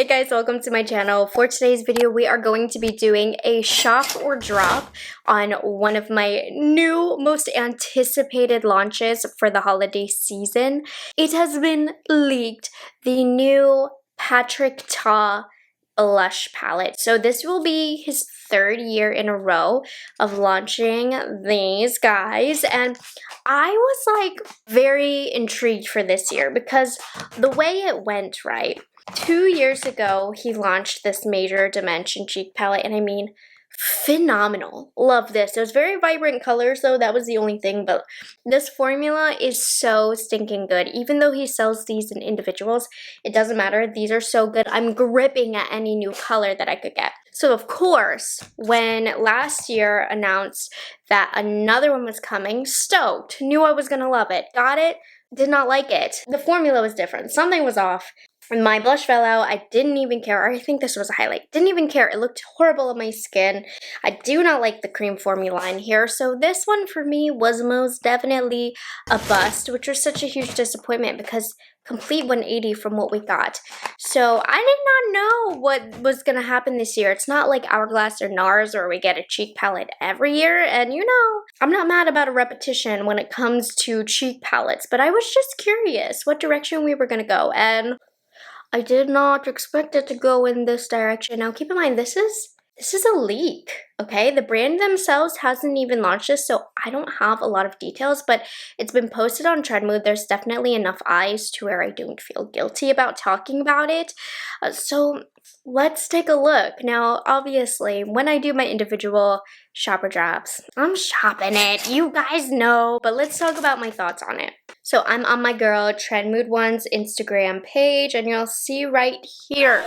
guys, welcome to my channel. For today's video, we are going to be doing a shop or drop on one of my new, most anticipated launches for the holiday season. It has been leaked, the new Patrick Ta blush palette. So this will be his third year in a row of launching these guys, and I was like very intrigued for this year because the way it went, right? 2 years ago, he launched this Major Dimension cheek palette, and I mean, phenomenal. Love this. It was very vibrant colors, though. That was the only thing, but this formula is so stinking good. Even though he sells these in individuals, it doesn't matter. These are so good. I'm gripping at any new color that I could get. So, of course, when last year announced that another one was coming, stoked. Knew I was going to love it. Got it. Did not like it. The formula was different. Something was off. My blush fell out. I didn't even care. Or I think this was a highlight. Didn't even care. It looked horrible on my skin. I do not like the cream formula in here. So this one for me was most definitely a bust, which was such a huge disappointment because complete 180 from what we got. So I did not know what was going to happen this year. It's not like Hourglass or NARS where we get a cheek palette every year. And you know, I'm not mad about a repetition when it comes to cheek palettes. But I was just curious what direction we were going to go. And I did not expect it to go in this direction. Now, keep in mind, this is a leak, okay? The brand themselves hasn't even launched this, so I don't have a lot of details, but it's been posted on Trendmood. There's definitely enough eyes to where I don't feel guilty about talking about it. So let's take a look. Now, obviously, when I do my individual shopper drops, I'm shopping it. You guys know, but let's talk about my thoughts on it. So I'm on my girl Trendmood1's Instagram page, and you'll see right here.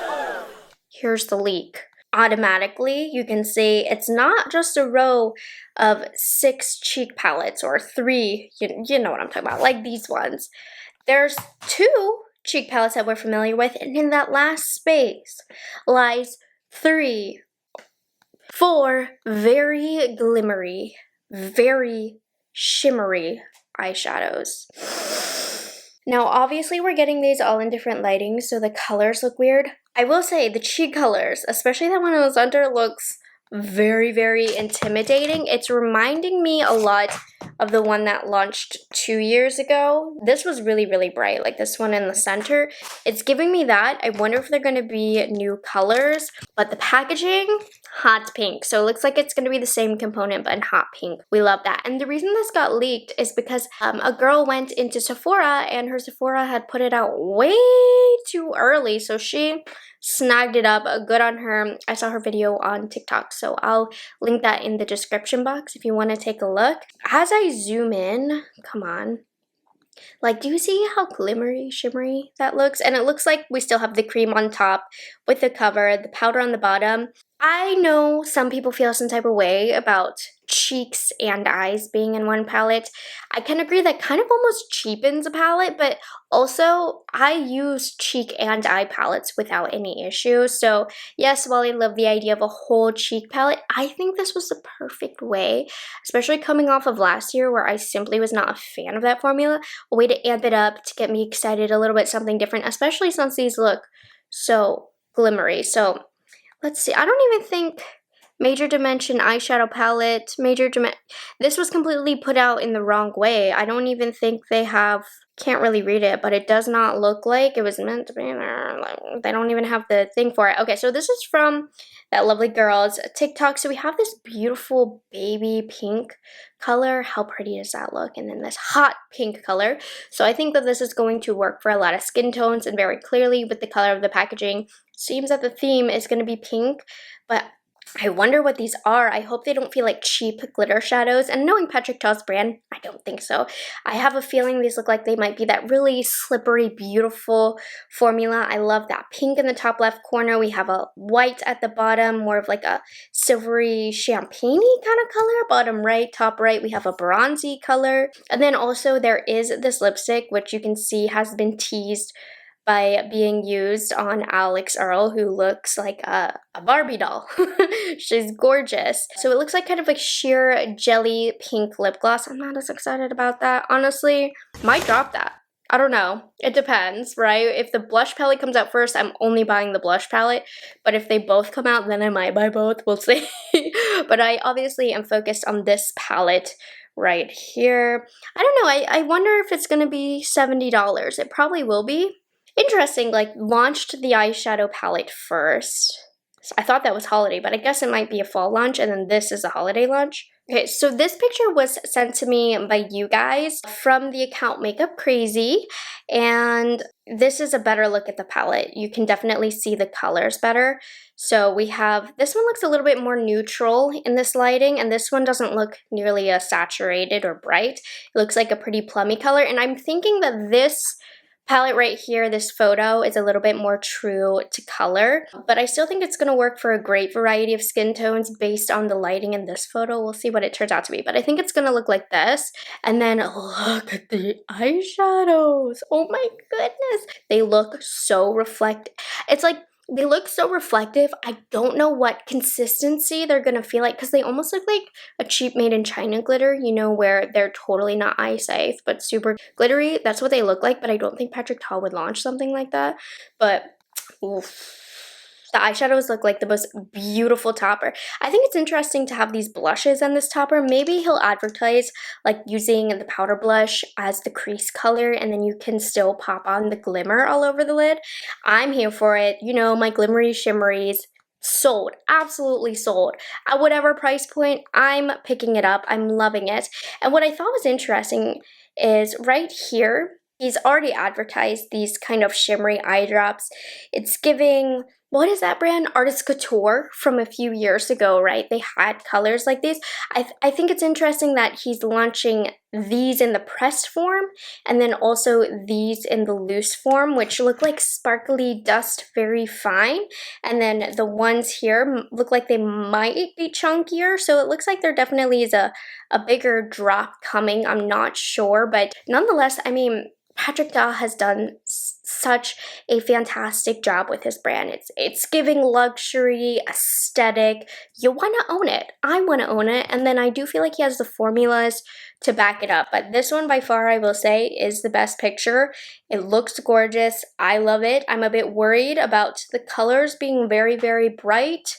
Here's the leak. Automatically, you can see it's not just a row of 6 cheek palettes or 3, you know what I'm talking about, like these ones. There's 2 cheek palettes that we're familiar with, and in that last space lies 3, 4 very glimmery, very shimmery eyeshadows. Now, obviously, we're getting these all in different lightings, so the colors look weird. I will say the cheek colors, especially that one on the center, looks very, very intimidating. It's reminding me a lot of the one that launched 2 years ago. This was really, really bright, like this one in the center. It's giving me that. I wonder if they're going to be new colors, but the packaging, hot pink. So it looks like it's going to be the same component, but in hot pink. We love that. And the reason this got leaked is because a girl went into Sephora, and her Sephora had put it out way too early, so she snagged it up. Good on her. I saw her video on TikTok, so I'll link that in the description box if you want to take a look. As I zoom in, come on, like, do you see how glimmery, shimmery that looks? And it looks like we still have the cream on top with the cover, the powder on the bottom. I know some people feel some type of way about cheeks and eyes being in one palette. I can agree that kind of almost cheapens a palette, but also I use cheek and eye palettes without any issue. So yes, while I love the idea of a whole cheek palette, I think this was the perfect way, especially coming off of last year where I simply was not a fan of that formula, a way to amp it up, to get me excited a little bit, something different, especially since these look so glimmery. So let's see, I don't even think Major Dimension eyeshadow palette, this was completely put out in the wrong way. I don't even think they have, can't really read it, but it does not look like it was meant to be there. Like, they don't even have the thing for it. Okay, so this is from that lovely girl's TikTok. So we have this beautiful baby pink color. How pretty does that look? And then this hot pink color. So I think that this is going to work for a lot of skin tones, and very clearly with the color of the packaging, seems that the theme is going to be pink, but I wonder what these are. I hope they don't feel like cheap glitter shadows. And knowing Patrick Ta's brand, I don't think so. I have a feeling these look like they might be that really slippery, beautiful formula. I love that pink in the top left corner. We have a white at the bottom, more of like a silvery champagne-y kind of color. Bottom right, top right, we have a bronzy color. And then also there is this lipstick, which you can see has been teased by being used on Alex Earl, who looks like a Barbie doll. She's gorgeous. So it looks like kind of like sheer jelly pink lip gloss. I'm not as excited about that, honestly. Might drop that. I don't know. It depends, right? If the blush palette comes out first, I'm only buying the blush palette. But if they both come out, then I might buy both. We'll see. But I obviously am focused on this palette right here. I don't know. I wonder if it's going to be $70. It probably will be. Interesting, like, launched the eyeshadow palette first. So I thought that was holiday, but I guess it might be a fall launch, and then this is a holiday launch. Okay, so this picture was sent to me by you guys from the account Makeup Crazy, and this is a better look at the palette. You can definitely see the colors better. So we have, this one looks a little bit more neutral in this lighting, and this one doesn't look nearly as saturated or bright. It looks like a pretty plummy color, and I'm thinking that this palette right here, this photo, is a little bit more true to color, but I still think it's going to work for a great variety of skin tones based on the lighting in this photo. We'll see what it turns out to be, but I think it's going to look like this. And then look at the eyeshadows. Oh my goodness. They look so reflective. It's like, they look so reflective. I don't know what consistency they're going to feel like, because they almost look like a cheap made in China glitter, you know, where they're totally not eye safe, but super glittery. That's what they look like, but I don't think Patrick Ta would launch something like that. But oof. The eyeshadows look like the most beautiful topper. I think it's interesting to have these blushes on this topper. Maybe he'll advertise like using the powder blush as the crease color, and then you can still pop on the glimmer all over the lid. I'm here for it. You know, my glimmery shimmeries, sold, absolutely sold. At whatever price point, I'm picking it up. I'm loving it. And what I thought was interesting is right here, he's already advertised these kind of shimmery eye drops. It's giving, what is that brand? Artist Couture from a few years ago, right? They had colors like these. I think it's interesting that he's launching these in the pressed form, and then also these in the loose form, which look like sparkly dust, very fine. And then the ones here look like they might be chunkier, so it looks like there definitely is a bigger drop coming. I'm not sure, but nonetheless, I mean, Patrick Ta has done such a fantastic job with his brand. It's giving luxury, aesthetic. You want to own it. I want to own it. And then I do feel like he has the formulas to back it up. But this one by far, I will say, is the best picture. It looks gorgeous. I love it. I'm a bit worried about the colors being very, very bright,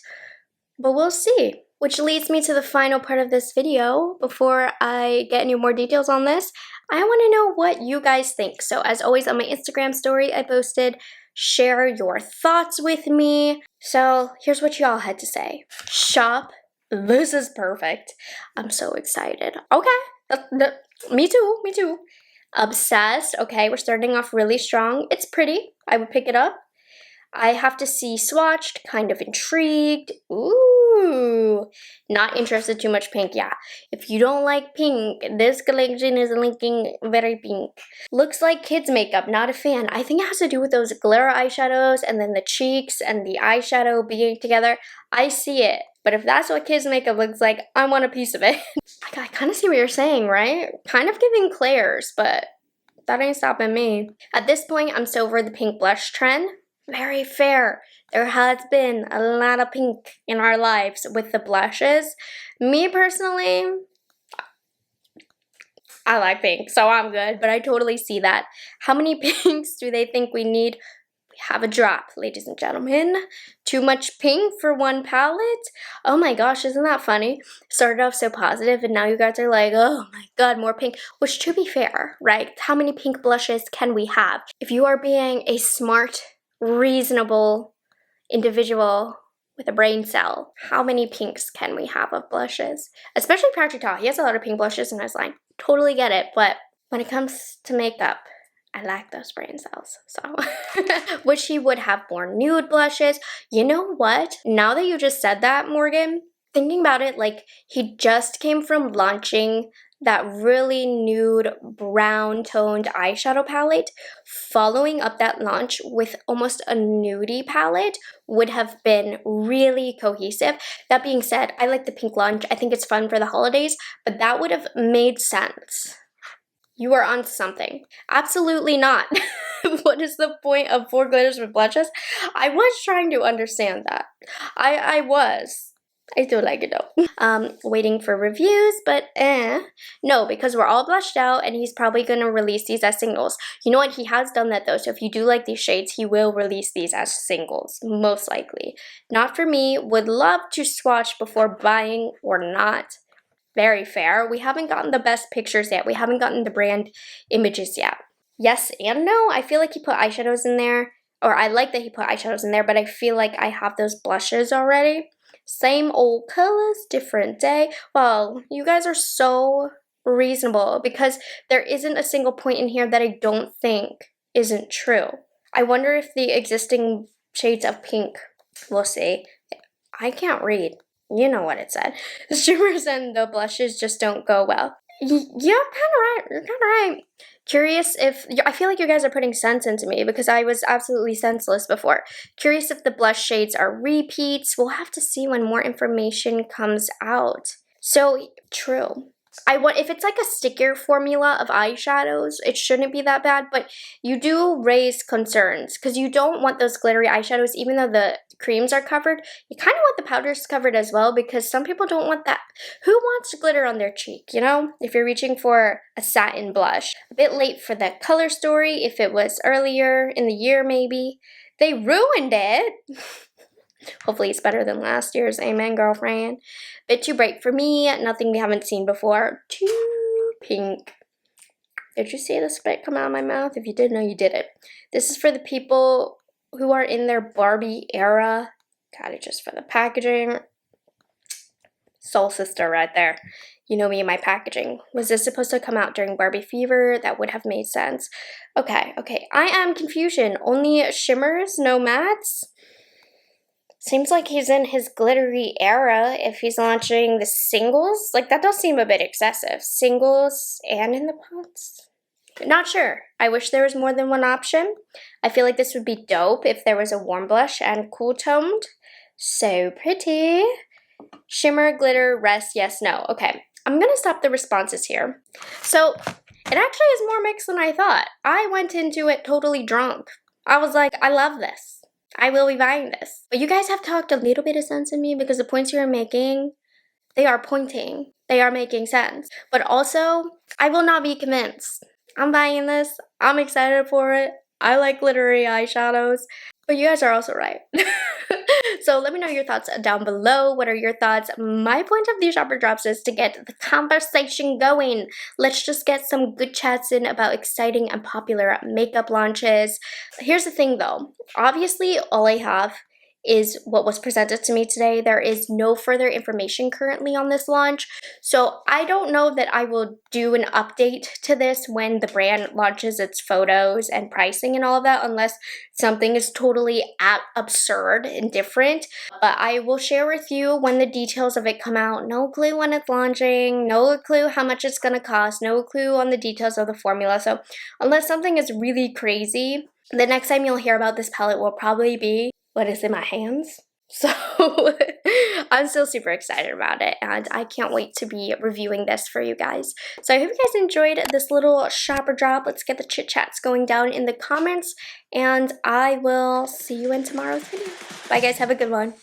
but we'll see. Which leads me to the final part of this video. Before I get any more details on this, I want to know what you guys think. So as always, on my Instagram story I posted, share your thoughts with me. So here's what y'all had to say. Shop. This is perfect. I'm so excited. Okay. Me too. Me too. Obsessed. Okay, we're starting off really strong. It's pretty. I would pick it up. I have to see swatched, kind of intrigued. Ooh, not interested too much pink. Yeah, if you don't like pink, this collection is looking very pink. Looks like kids makeup, not a fan. I think it has to do with those glitter eyeshadows and then the cheeks and the eyeshadow being together. I see it, but if that's what kids makeup looks like, I want a piece of it. I kind of see what you're saying, right? Kind of giving Claire's, but that ain't stopping me. At this point, I'm still over the pink blush trend. Very fair. There has been a lot of pink in our lives with the blushes. Me personally, I like pink, so I'm good, but I totally see that. How many pinks do they think we need? We have a drop, ladies and gentlemen. Too much pink for one palette? Oh my gosh, isn't that funny? Started off so positive, and now you guys are like, oh my god, more pink. Which, to be fair, right? How many pink blushes can we have? If you are being a smart, reasonable individual with a brain cell, how many pinks can we have of blushes? Especially Patrick Ta, he has a lot of pink blushes in his line. Totally get it, but when it comes to makeup, I lack those brain cells, so. Wish he would have more nude blushes. You know what? Now that you just said that, Morgan, thinking about it, like, he just came from launching that really nude brown toned eyeshadow palette. Following up that launch with almost a nudie palette would have been really cohesive. That being said, I like the pink launch. I think it's fun for the holidays, but that would have made sense. You are on something. Absolutely not. What is the point of 4 glitters with blushes? I was trying to understand that. I was. I still like it though. Waiting for reviews, but no, because we're all blushed out and he's probably gonna release these as singles. You know what? He has done that though, so if you do like these shades, he will release these as singles, most likely. Not for me. Would love to swatch before buying or not. Very fair. We haven't gotten the best pictures yet. We haven't gotten the brand images yet. Yes and no. I feel like he put eyeshadows in there, or I like that he put eyeshadows in there, but I feel like I have those blushes already. Same old colors, different day. Well, you guys are so reasonable because there isn't a single point in here that I don't think isn't true. I wonder if the existing shades of pink, we'll see. I can't read. You know what it said. The shimmers and the blushes just don't go well. You're kind of right. You're kind of right. Curious if, I feel like you guys are putting sense into me because I was absolutely senseless before. Curious if the blush shades are repeats. We'll have to see when more information comes out. So, true. If it's like a stickier formula of eyeshadows, it shouldn't be that bad, but you do raise concerns because you don't want those glittery eyeshadows, even though the creams are covered. You kind of want the powders covered as well because some people don't want that. Who wants glitter on their cheek, you know? If you're reaching for a satin blush. A bit late for the color story, if it was earlier in the year maybe. They ruined it. Hopefully it's better than last year's. Amen, girlfriend. Bit too bright for me. Nothing we haven't seen before. Too pink. Did you see the spit come out of my mouth? If you did, no, you did it. This is for the people who are in their Barbie era. Got it just for the packaging. Soul sister right there. You know me and my packaging. Was this supposed to come out during Barbie fever? That would have made sense. Okay. I am confusion. Only shimmers, no mattes? Seems like he's in his glittery era if he's launching the singles. Like, that does seem a bit excessive. Singles and in the pots? Not sure. I wish there was more than one option. I feel like this would be dope if there was a warm blush and cool toned. So pretty. Shimmer, glitter, rest, yes, no. Okay, I'm gonna stop the responses here. So, it actually is more mixed than I thought. I went into it totally drunk. I was like, I love this. I will be buying this. But you guys have talked a little bit of sense in me because the points you're making, they are pointing. They are making sense. But also, I will not be convinced. I'm buying this. I'm excited for it. I like glittery eyeshadows. But you guys are also right. So let me know your thoughts down below. What are your thoughts? My point of these shopper drops is to get the conversation going. Let's just get some good chats in about exciting and popular makeup launches. Here's the thing though. Obviously, all I have is what was presented to me today. There is no further information currently on this launch. So I don't know that I will do an update to this when the brand launches its photos and pricing and all of that, unless something is totally absurd and different. But I will share with you when the details of it come out. No clue when it's launching, no clue how much it's gonna cost, no clue on the details of the formula. So unless something is really crazy, the next time you'll hear about this palette will probably be what is in my hands. So I'm still super excited about it and I can't wait to be reviewing this for you guys. So I hope you guys enjoyed this little shopper drop. Let's get the chit chats going down in the comments and I will see you in tomorrow's video. Bye guys, have a good one.